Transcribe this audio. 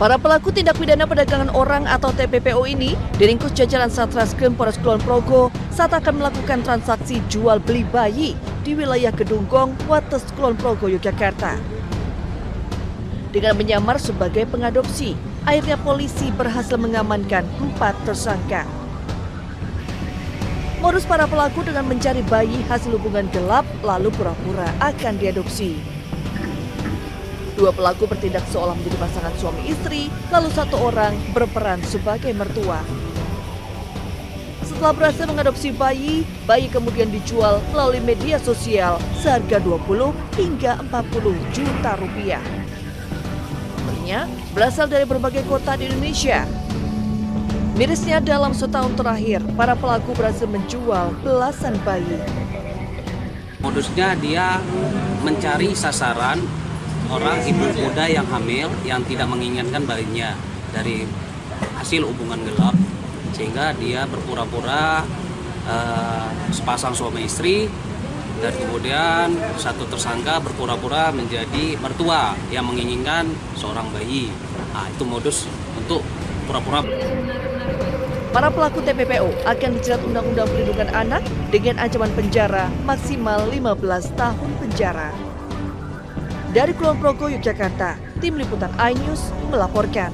Para pelaku tindak pidana perdagangan orang atau TPPO ini diringkus jajaran Satreskrim Polres Kulon Progo saat akan melakukan transaksi jual beli bayi di wilayah Kedunggong, Wates, Kulon Progo, Yogyakarta. Dengan menyamar sebagai pengadopsi, akhirnya polisi berhasil mengamankan 4 tersangka. Modus para pelaku dengan mencari bayi hasil hubungan gelap lalu pura-pura akan diadopsi. 2 pelaku bertindak seolah menjadi pasangan suami istri, lalu 1 orang berperan sebagai mertua. Setelah berhasil mengadopsi bayi kemudian dijual melalui media sosial seharga 20 hingga 40 juta rupiah. Bayinya berasal dari berbagai kota di Indonesia. Mirisnya dalam setahun terakhir, para pelaku berhasil menjual belasan bayi. Modusnya dia mencari sasaran orang ibu muda yang hamil yang tidak menginginkan bayinya dari hasil hubungan gelap, sehingga dia berpura-pura sepasang suami istri dan kemudian 1 tersangka berpura-pura menjadi mertua yang menginginkan seorang bayi. Nah, itu modus untuk pura-pura. Para pelaku TPPO akan dijerat Undang-Undang Perlindungan Anak dengan ancaman penjara maksimal 15 tahun penjara. Dari Kulon Progo, Yogyakarta, Tim Liputan iNews melaporkan.